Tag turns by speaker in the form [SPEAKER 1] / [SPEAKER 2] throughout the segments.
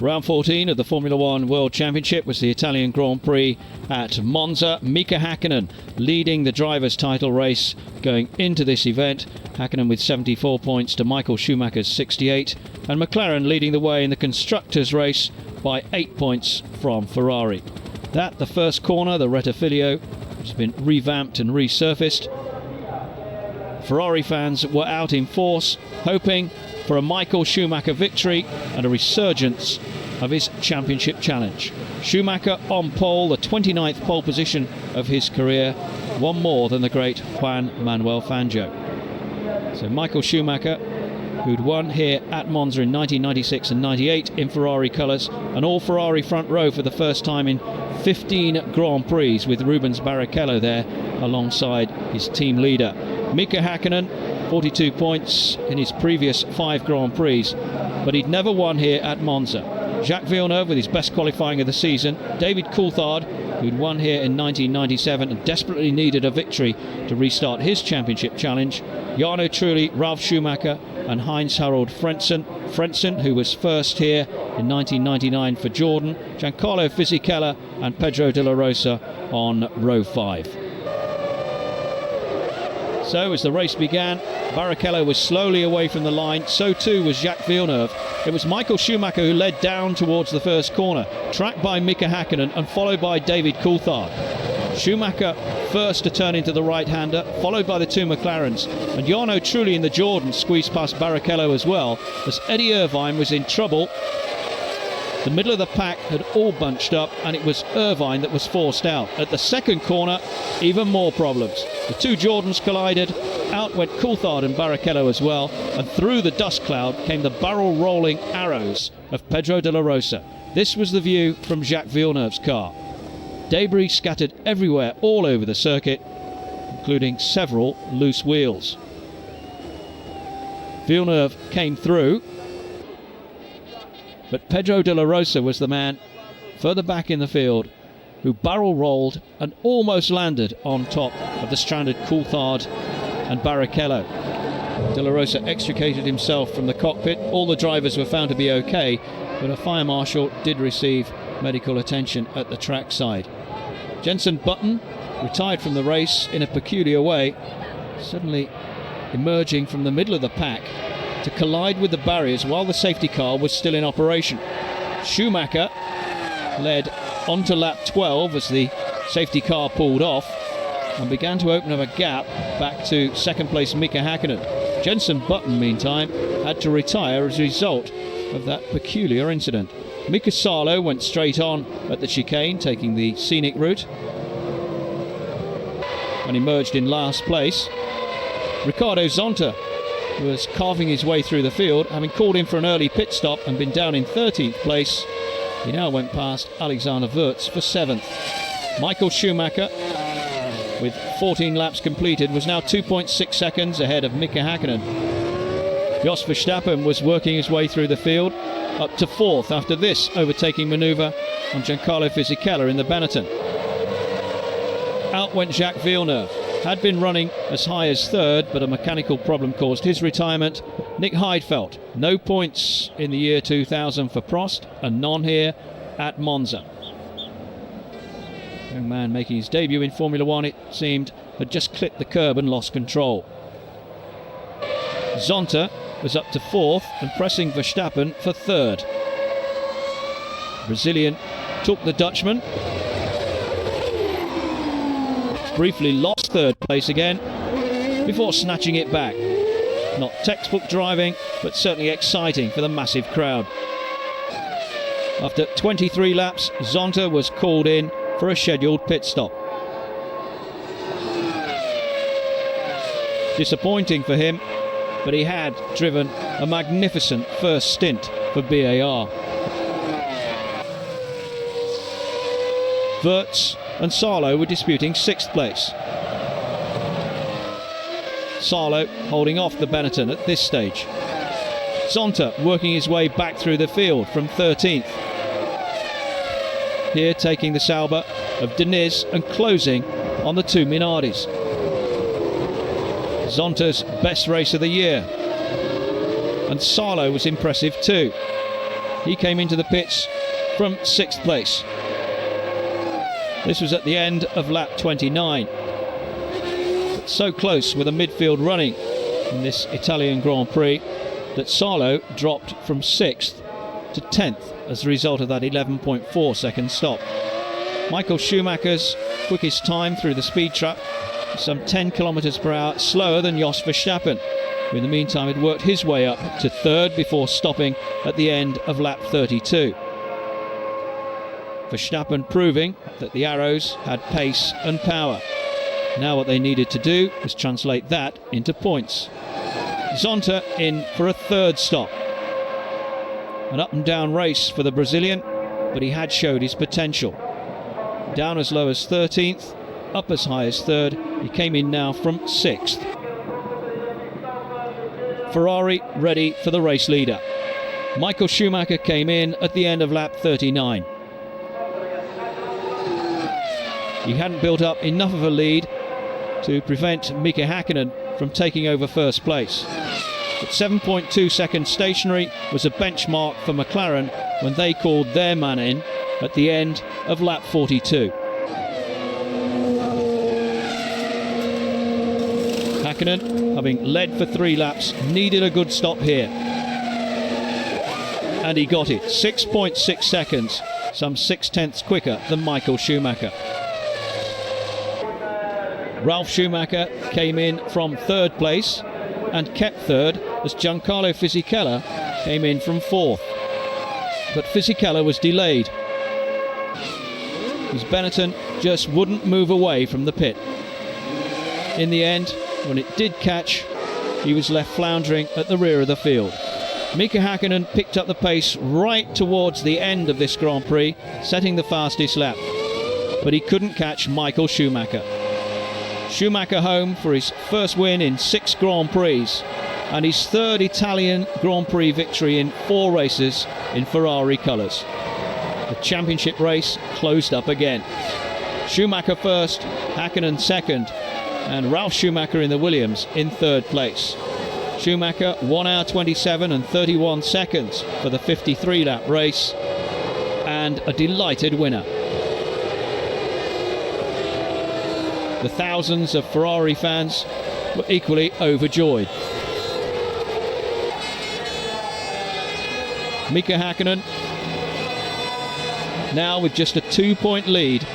[SPEAKER 1] Round 14 of the Formula One World Championship was the Italian Grand Prix at Monza. Mika Häkkinen leading the drivers' title race going into this event. Häkkinen with 74 points to Michael Schumacher's 68, and McLaren leading the way in the constructors' race by 8 points from Ferrari. That, the first corner, the Rettifilo, has been revamped and resurfaced. Ferrari fans were out in force, hoping for a Michael Schumacher victory and a resurgence of his championship challenge. Schumacher on pole, the 29th pole position of his career, one more than the great Juan Manuel Fangio. So Michael Schumacher, who'd won here at Monza in 1996 and 98 in Ferrari colours, an all-Ferrari front row for the first time in 15 Grand Prix, with Rubens Barrichello there alongside his team leader. Mika Häkkinen, 42 points in his previous 5 Grand Prix, but he'd never won here at Monza. Jacques Villeneuve with his best qualifying of the season. David Coulthard, who'd won here in 1997 and desperately needed a victory to restart his championship challenge. Jarno Trulli, Ralf Schumacher and Heinz-Harald Frentzen, who was first here in 1999 for Jordan. Giancarlo Fisichella and Pedro de la Rosa on row 5. So as the race began, Barrichello was slowly away from the line, so too was Jacques Villeneuve. It was Michael Schumacher who led down towards the first corner, tracked by Mika Häkkinen and followed by David Coulthard. Schumacher first to turn into the right-hander, followed by the two McLarens, and Jarno Trulli in the Jordan squeezed past Barrichello as well, as Eddie Irvine was in trouble. The middle of the pack had all bunched up, and it was Irvine that was forced out. At the second corner, even more problems. The two Jordans collided, out went Coulthard and Barrichello as well, and through the dust cloud came the barrel-rolling arrows of Pedro de la Rosa. This was the view from Jacques Villeneuve's car. Debris scattered everywhere all over the circuit, including several loose wheels. Villeneuve came through, but Pedro de la Rosa was the man further back in the field who barrel rolled and almost landed on top of the stranded Coulthard and Barrichello. De la Rosa extricated himself from the cockpit. All the drivers were found to be okay, but a fire marshal did receive medical attention at the trackside. Jenson Button retired from the race in a peculiar way, suddenly emerging from the middle of the pack to collide with the barriers while the safety car was still in operation. Schumacher led onto lap 12 as the safety car pulled off and began to open up a gap back to second place Mika Häkkinen. Jenson Button, meantime, had to retire as a result of that peculiar incident. Mika Salo went straight on at the chicane, taking the scenic route, and emerged in last place. Ricardo Zonta was carving his way through the field, having called in for an early pit stop and been down in 13th place. He now went past Alexander Wurz for 7th. Michael Schumacher, with 14 laps completed, was now 2.6 seconds ahead of Mika Häkkinen. Jos Verstappen was working his way through the field, up to 4th after this overtaking manoeuvre on Giancarlo Fisichella in the Benetton. Out went Jacques Villeneuve. Had been running as high as 3rd, but a mechanical problem caused his retirement. Nick Heidfeld, no points in the year 2000 for Prost, and none here at Monza. Young man making his debut in Formula One, it seemed, had just clipped the curb and lost control. Zonta was up to 4th and pressing Verstappen for 3rd. Brazilian took the Dutchman. Briefly lost 3rd place again before snatching it back. Not textbook driving, but certainly exciting for the massive crowd. After 23 laps, Zonta was called in for a scheduled pit stop. Disappointing for him, but he had driven a magnificent first stint for BAR. Wurz and Salo were disputing 6th place. Salo holding off the Benetton at this stage. Zonta working his way back through the field from 13th. Here taking the Sauber of Diniz and closing on the two Minardis. Zonta's best race of the year. And Salo was impressive too. He came into the pits from 6th place. This was at the end of lap 29. But so close with a midfield running in this Italian Grand Prix that Salo dropped from 6th to 10th as a result of that 11.4 second stop. Michael Schumacher's quickest time through the speed trap, some 10 kilometers per hour slower than Jos Verstappen, who in the meantime had worked his way up to 3rd before stopping at the end of lap 32. Verstappen proving that the Arrows had pace and power. Now what they needed to do was translate that into points. Zonta in for a 3rd stop. An up and down race for the Brazilian, but he had showed his potential. Down as low as 13th, up as high as 3rd, he came in now from 6th. Ferrari ready for the race leader. Michael Schumacher came in at the end of lap 39. He hadn't built up enough of a lead to prevent Mika Häkkinen from taking over 1st place. But 7.2 seconds stationary was a benchmark for McLaren when they called their man in at the end of lap 42. Häkkinen, having led for 3 laps, needed a good stop here. And he got it. 6.6 seconds, some 6/10ths quicker than Michael Schumacher. Ralf Schumacher came in from 3rd place and kept 3rd as Giancarlo Fisichella came in from 4th. But Fisichella was delayed as Benetton just wouldn't move away from the pit. In the end, when it did catch, he was left floundering at the rear of the field. Mika Häkkinen picked up the pace right towards the end of this Grand Prix, setting the fastest lap. But he couldn't catch Michael Schumacher. Schumacher home for his first win in 6 Grand Prix and his 3rd Italian Grand Prix victory in 4 races in Ferrari colours. The championship race closed up again. Schumacher first, Häkkinen second, and Ralf Schumacher in the Williams in 3rd place. Schumacher 1 hour 27 and 31 seconds for the 53 lap race and a delighted winner. The thousands of Ferrari fans were equally overjoyed. Mika Häkkinen now with just a 2-point lead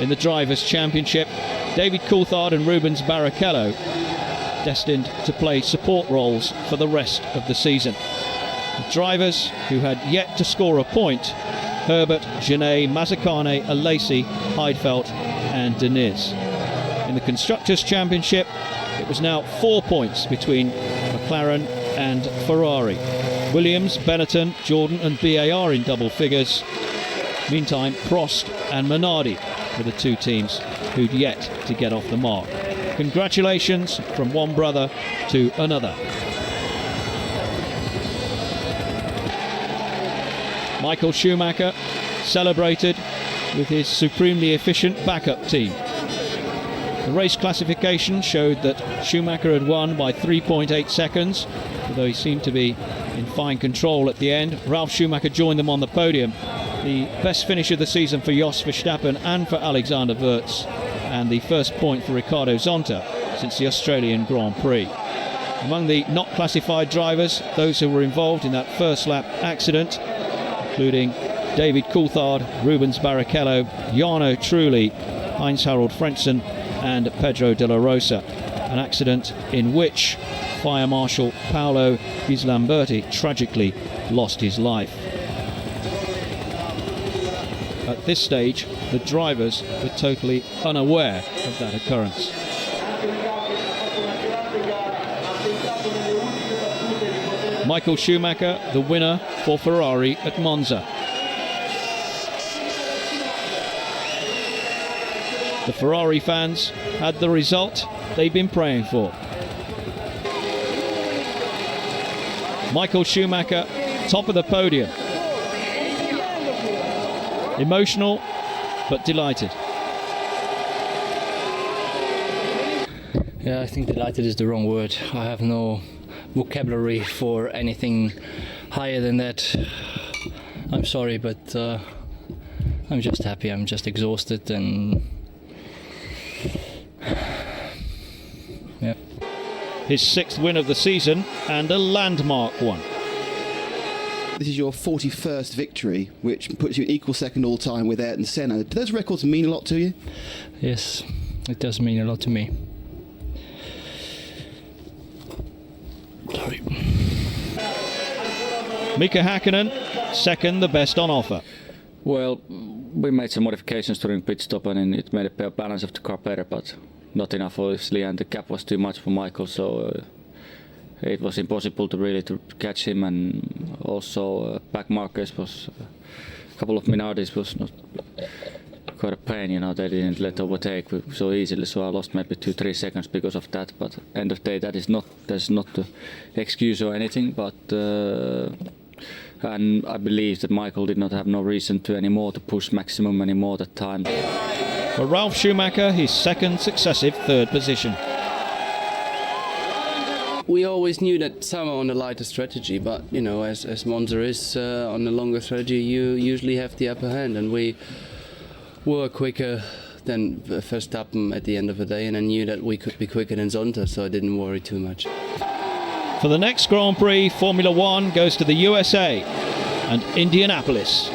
[SPEAKER 1] in the Drivers' Championship. David Coulthard and Rubens Barrichello destined to play support roles for the rest of the season. The drivers who had yet to score a point: Herbert, Genet, Mazzacane, Alesi, Heidfeld and Diniz. In the Constructors' Championship, it was now 4 points between McLaren and Ferrari. Williams, Benetton, Jordan and BAR in double figures. Meantime, Prost and Minardi were the 2 teams who'd yet to get off the mark. Congratulations from one brother to another. Michael Schumacher celebrated with his supremely efficient backup team. The race classification showed that Schumacher had won by 3.8 seconds, although he seemed to be in fine control at the end. Ralf Schumacher joined them on the podium. The best finish of the season for Jos Verstappen and for Alexander Wurz, and the first point for Ricardo Zonta since the Australian Grand Prix. Among the not classified drivers, those who were involved in that first lap accident, including David Coulthard, Rubens Barrichello, Jarno Trulli, Heinz-Harald Frentzen and Pedro de la Rosa, an accident in which Fire Marshal Paolo Ghislamberti tragically lost his life. At this stage, the drivers were totally unaware of that occurrence. Michael Schumacher, the winner for Ferrari at Monza. The Ferrari fans had the result they'd been praying for. Michael Schumacher, top of the podium. Emotional, but delighted.
[SPEAKER 2] Yeah, I think delighted is the wrong word. I have no vocabulary for anything higher than that. I'm sorry, but I'm just happy. I'm just exhausted and yeah.
[SPEAKER 1] His 6th win of the season and a landmark one.
[SPEAKER 3] This is your 41st victory, which puts you equal second all time with Ayrton Senna. Do those records mean a lot to you?
[SPEAKER 2] Yes, it does mean a lot to me. Sorry.
[SPEAKER 1] Mika Hakkinen, second, the best on offer.
[SPEAKER 4] Well, we made some modifications during pit stop and it made the balance of the car better, but not enough obviously, and the gap was too much for Michael, so it was impossible to catch him, and also back markers was a couple of Minardis was not quite a pain, you know, they didn't let overtake so easily, so I lost maybe 2-3 seconds because of that, but end of the day that's not the excuse or anything, but and I believe that Michael did not have no reason to push maximum anymore that time.
[SPEAKER 1] For Ralf Schumacher, his second successive third position.
[SPEAKER 5] We always knew that some are on the lighter strategy, but you know, as Monza is on the longer strategy, you usually have the upper hand, and we were quicker than Verstappen at the end of the day, and I knew that we could be quicker than Zonta, so I didn't worry too much.
[SPEAKER 1] For the next Grand Prix, Formula One goes to the USA and Indianapolis.